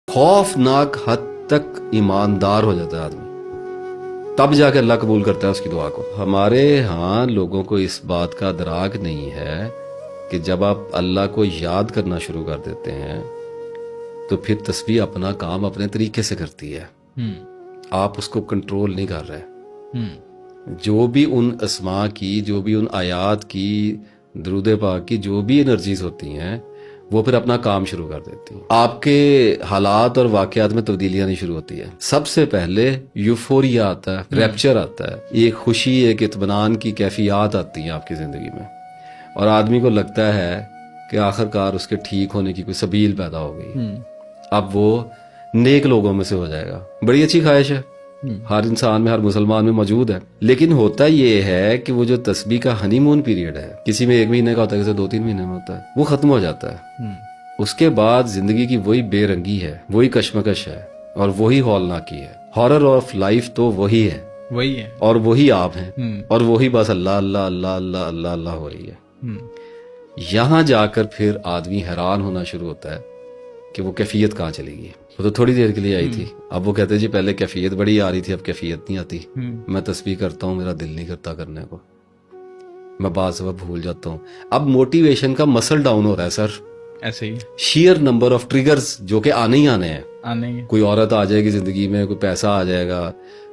खौफनाक हद तक ईमानदार हो जाता है आदमी, तब जाके अल्लाह कबूल करता है उसकी दुआ को। हमारे यहाँ लोगों को इस बात का अदराक नहीं है कि जब आप अल्लाह को याद करना शुरू कर देते हैं तो फिर तस्बीह अपना काम अपने तरीके से करती है। आप उसको कंट्रोल नहीं कर रहे। जो भी उन अस्मा की, जो भी उन आयात की, दरूद पाक की जो भी एनर्जीज होती हैं वो फिर अपना काम शुरू कर देती हैं। आपके हालात और वाकयात में तब्दीलियां नहीं शुरू होती है। सबसे पहले यूफोरिया आता है, रैप्चर आता है, एक खुशी, एक इत्मीनान की कैफियत आती है आपकी जिंदगी में, और आदमी को लगता है कि आखिरकार उसके ठीक होने की कोई सबील पैदा हो गई। अब वो नेक लोगों में से हो जाएगा। बड़ी अच्छी ख्वाहिश है, हर इंसान में, हर मुसलमान में मौजूद है। लेकिन होता ये है कि वो जो तस्बीह का हनीमून पीरियड है, किसी में 1 महीने का होता है, किसी 2-3 महीने में होता है, वो खत्म हो जाता है। उसके बाद जिंदगी की वही बेरंगी है, वही कश्मकश है और वही हौलनाकी है। हॉरर ऑफ लाइफ तो वही है और वही आप हैं और वही बस अल्लाह अल्लाह अल्लाह अल्लाह अल्लाह अल्लाह हो रही है। यहां जाकर फिर आदमी हैरान होना शुरू होता है कि वो कैफियत कहाँ चली गई। वो तो थोड़ी देर के लिए आई थी, अब वो कहते जी पहले कैफियत बड़ी आ रही थी, अब कैफियत नहीं आती। मैं तस्बीह करता हूँ, मेरा दिल नहीं करता करने को, मैं बात सब भूल जाता हूँ। अब मोटिवेशन का मसल डाउन हो रहा है सर, ऐसे ही शेयर नंबर ऑफ ट्रिगर्स जो कि आने ही आने हैं। आने कोई औरत आ जाएगी जिंदगी में, कोई पैसा आ जाएगा,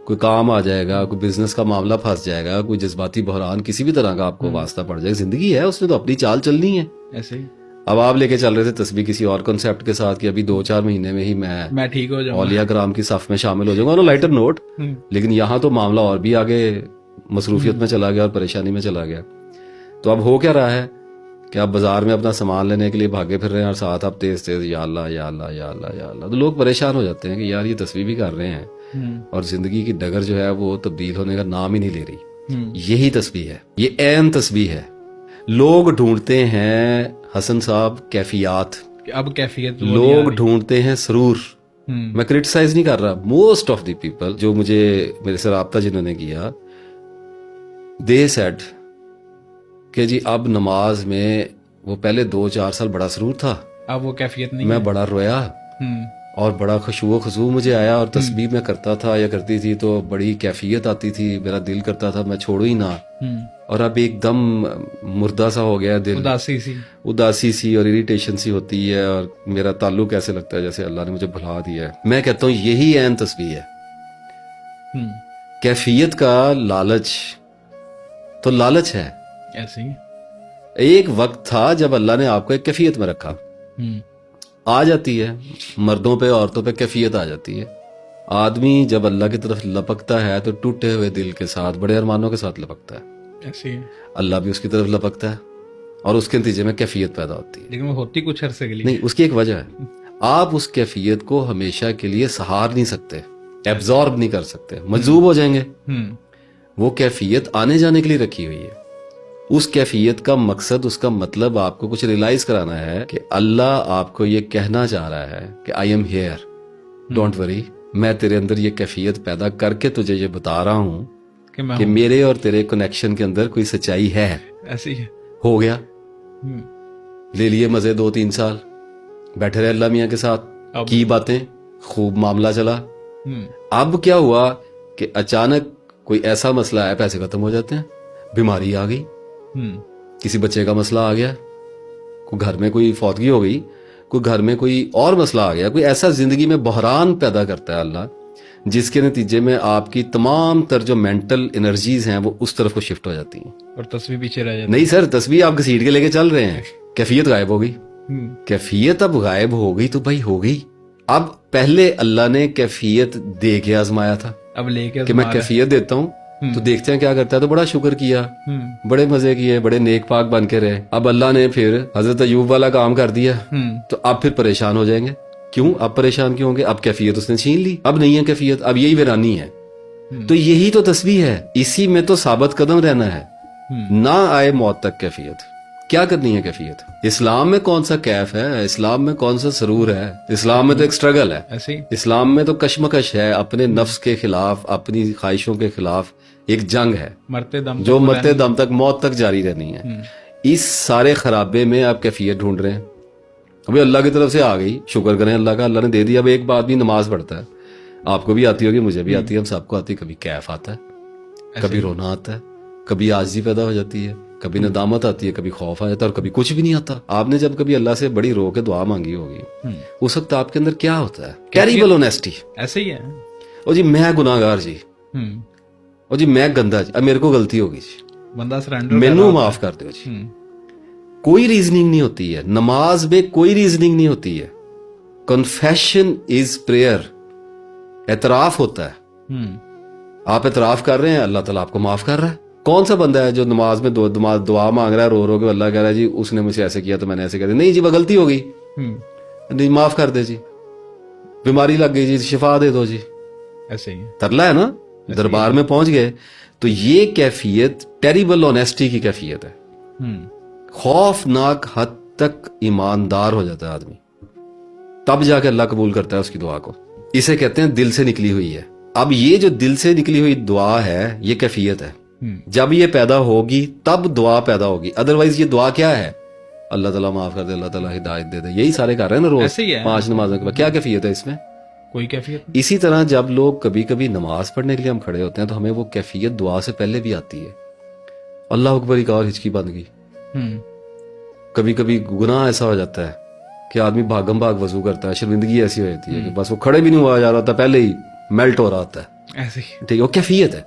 कोई काम आ जाएगा, कोई बिजनेस का मामला फंस जाएगा, कोई जज्बाती बहरान किसी भी तरह का आपको वास्ता पड़ जाएगा। जिंदगी है, उसने तो अपनी चाल चलनी है। ऐसे ही अब आप लेके चल रहे थे तस्बीह किसी और कॉन्सेप्ट के साथ कि अभी 2-4 महीने में ही मैं ठीक हो जाऊंगा, औलिया कराम की सफ में शामिल हो जाऊंगा, लाइटर नोट। लेकिन यहाँ तो मामला और भी आगे मसरूफियत में चला गया और परेशानी में चला गया। तो अब हो क्या रहा है कि आप बाजार में अपना सामान लेने के लिए भागे फिर रहे हैं और साथ आप तेज तेज या अल्लाह या अल्लाह या अल्लाह या अल्लाह। तो लोग परेशान हो जाते हैं कि यार ये तस्बीह भी कर रहे हैं और जिंदगी की डगर जो है वो तब्दील होने का नाम ही नहीं ले रही। यही तस्बीह है, ये ऐन तस्बीह है। लोग ढूंढते हैं हसन साहब कैफियत, अब कैफियत लोग ढूंढते हैं सरूर। मैं क्रिटिसाइज नहीं कर रहा, मोस्ट ऑफ द पीपल जो मुझे मेरे से राब्ता जिन्होंने किया, दे सेड कि जी अब नमाज में वो पहले 2-4 साल बड़ा सरूर था, अब वो कैफियत नहीं मैं बड़ा रोया और बड़ा खुशू खुशू मुझे आया और तस्बीह में करता था या करती थी तो बड़ी कैफियत आती थी, मेरा दिल करता था मैं छोड़ू ही ना। और अब एकदम मुर्दा सा हो गया दिल, उदासी सी और इरिटेशन सी होती है और मेरा ताल्लुक ऐसे लगता है जैसे अल्लाह ने मुझे भुला दिया है। मैं कहता हूँ यही ऐन तस्बीह है। कैफियत का लालच तो लालच है। ऐसे ही एक वक्त था जब अल्लाह ने आपको एक कैफियत में रखा, आ जाती है मर्दों पे औरतों पे कैफियत आ जाती है। आदमी जब अल्लाह की तरफ लपकता है तो टूटे हुए दिल के साथ, बड़े अरमानों के साथ लपकता है। ऐसे अल्लाह भी उसकी तरफ लपकता है और उसके नतीजे में कैफियत पैदा होती है। लेकिन वो होती कुछ अरसे के लिए नहीं, उसकी एक वजह है। आप उस कैफियत को हमेशा के लिए सहार नहीं सकते, एब्जॉर्ब नहीं कर सकते, मजबूर हो जाएंगे। वो कैफियत आने जाने के लिए रखी हुई है। उस कैफियत का मकसद, उसका मतलब आपको कुछ रियलाइज कराना है कि अल्लाह आपको ये कहना चाह रहा है कि I am here, don't worry, मैं तेरे अंदर ये कैफियत पैदा करके तुझे ये बता रहा हूँ कि मेरे और तेरे कनेक्शन के अंदर कोई सच्चाई है। ऐसी है। हो गया, ले लिए मजे 2-3 साल, बैठे रहे अल्लाह मियाँ के साथ, की बातें, खूब मामला चला। अब क्या हुआ कि अचानक कोई ऐसा मसला है, पैसे खत्म हो जाते हैं, बीमारी आ गई, किसी बच्चे का मसला आ गया, कोई घर में कोई फौतगी हो गई, कोई घर में कोई और मसला आ गया, कोई ऐसा जिंदगी में बहरान पैदा करता है अल्लाह जिसके नतीजे में आपकी तमाम तर जो मेंटल एनर्जीज हैं वो उस तरफ को शिफ्ट हो जाती हैं और तस्बीह पीछे रह जाती। नहीं सर, तस्बीह आप घसीट के लेके चल रहे हैं, कैफियत गायब हो गई। कैफियत अब गायब हो गई तो भाई हो गई। अब पहले अल्लाह ने कैफियत दे के आजमाया था, अब लेके कि मैं कैफियत देता हूँ तो देखते हैं क्या करता है। तो बड़ा शुक्र किया, बड़े मजे किए, बड़े नेक पाक बन के रहे। अब अल्लाह ने फिर हजरत अयूब वाला काम कर दिया, तो अब फिर परेशान हो जाएंगे। क्यों अब परेशान क्यों होंगे? अब कैफियत उसने छीन ली, अब नहीं है कैफियत, अब यही वीरानी है। तो यही तो तस्बीह है, इसी में तो साबित कदम रहना है, ना आए मौत तक कैफियत। क्या करनी है कैफियत? इस्लाम में कौन सा कैफ है, इस्लाम में कौन सा सरूर है? इस्लाम में तो एक स्ट्रगल है, इस्लाम में तो कशमकश है, अपने नफ्स के खिलाफ, अपनी ख्वाहिशों के खिलाफ एक जंग है जो मरते दम तक, मौत तक जारी रहनी है। इस सारे खराबे में आप कैफियत ढूंढ रहे हैं, ابھی اللہ کی طرف سے آ گئی, شکر کریں اللہ کا, اللہ نے دے دیا. اب ایک بات بھی نماز پڑھتا ہے, آپ کو بھی آتی ہوگی, مجھے بھی آتی ہے, ہم سب کو آتی ہے. کبھی کیف آتا ہے, کبھی رونا آتا ہے, کبھی عاجزی پیدا ہو جاتی ہے, کبھی ندامت آتی ہے, کبھی خوف آ جاتا ہے, اور کبھی کچھ بھی نہیں آتا. آپ نے جب کبھی اللہ سے بڑی رو کے دعا مانگی ہوگی, اس وقت آپ کے اندر کیا ہوتا ہے؟ Terrible honesty. ایسے ہی ہے. اور جی میں گناہ گار جی, اور جی میں گندا جی, اب میرے کو غلطی ہوگی جی, بندہ سرنڈر مینو معاف کر دو جی. کوئی ریزننگ نہیں ہوتی ہے نماز میں, کوئی ریزننگ نہیں ہوتی ہے. کنفیشن از پریئر, اعتراف ہوتا ہے. آپ اعتراف کر رہے ہیں, اللہ تعالیٰ آپ کو معاف کر رہا ہے. کون سا بندہ ہے جو نماز میں دعا مانگ رہا ہے رو کے, اللہ کہہ رہا ہے جی اس نے مجھے ایسے کیا تو میں نے ایسے کہہ دیا, نہیں جی وہ غلطی ہو گئی, نہیں معاف کر دے جی, بیماری لگ گئی جی شفا دے دو جی. ایسے ہی ہے. ترلا ہے نا, دربار میں پہنچ گئے. تو یہ کیفیت ٹیریبل آنیسٹی کی کیفیت ہے. خوفناک حد تک ایماندار ہو جاتا ہے آدمی, تب جا کے اللہ قبول کرتا ہے اس کی دعا کو. اسے کہتے ہیں دل سے نکلی ہوئی ہے. اب یہ جو دل سے نکلی ہوئی دعا ہے یہ کیفیت ہے. جب یہ پیدا ہوگی تب دعا پیدا ہوگی, ادروائز یہ دعا کیا ہے؟ اللہ تعالیٰ معاف کر دے, اللہ تعالیٰ ہدایت دے دے, یہی سارے کر رہے ہیں نا روز ایسے ہی ہے. 5 نمازوں کے بعد. کیا کیفیت ہے اس میں؟ کوئی کیفیت نہیں. اسی طرح جب لوگ کبھی کبھی نماز پڑھنے کے لیے ہم کھڑے ہوتے ہیں تو ہمیں وہ کیفیت دعا سے پہلے بھی آتی ہے. اللہ اکبر ایک اور ہچکی بن گئی. کبھی کبھی گناہ ایسا ہو جاتا ہے کہ آدمی بھاگم بھاگ وضو کرتا ہے, شرمندگی ایسی ہو جاتی ہے کہ بس وہ کھڑے بھی نہیں ہوا جا رہا تھا, پہلے ہی میلٹ ہو رہا ہوتا ہے. ایسے ہی. ٹھیک ہے, وہ کیفیت ہے.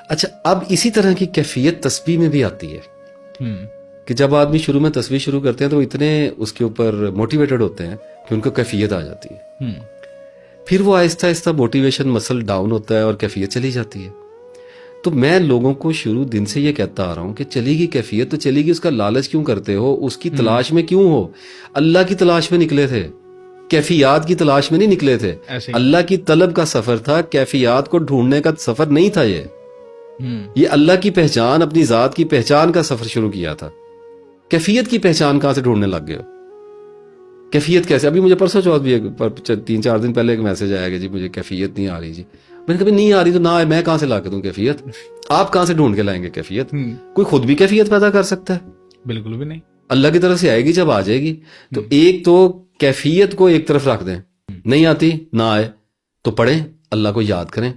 اچھا, اب اسی طرح کی کیفیت تسبیح میں بھی آتی ہے کہ جب آدمی شروع میں تسبیح شروع کرتے ہیں تو وہ اتنے اس کے اوپر موٹیویٹڈ ہوتے ہیں کہ ان کو کیفیت آ جاتی ہے. پھر وہ آہستہ آہستہ موٹیویشن مسل ڈاؤن ہوتا ہے اور کیفیت چلی جاتی ہے. تو میں لوگوں کو شروع دن سے یہ کہتا آ رہا ہوں کہ چلی گی کیفیت تو چلی گی, اس کا لالچ کیوں کرتے ہو, اس کی تلاش میں کیوں ہو؟ اللہ کی تلاش میں نکلے تھے, کیفیات کی تلاش میں نہیں نکلے تھے. اللہ کی طلب کا سفر تھا, کیفیات کو ڈھونڈنے کا سفر نہیں تھا. یہ اللہ کی پہچان, اپنی ذات کی پہچان کا سفر شروع کیا تھا. کیفیت کی پہچان کہاں سے ڈھونڈنے لگ گئے ہو؟ کیفیت کیسے؟ ابھی مجھے پرسوں چوتھ بھی 3-4 دن پہلے ایک میسج آیا کہ جی مجھے کیفیت نہیں آ رہی. جی میں نے کبھی نہیں آ رہی تو نہ آئے, میں کہاں سے لا کے دوں کیفیت؟ آپ کہاں سے ڈھونڈ کے لائیں گے کیفیت؟ کوئی خود بھی کیفیت پیدا کر سکتا ہے؟ بالکل بھی نہیں. اللہ کی طرف سے آئے گی, جب آ جائے گی تو ایک تو کیفیت کو ایک طرف رکھ دیں, نہیں آتی نہ آئے تو پڑھیں, اللہ کو یاد کریں,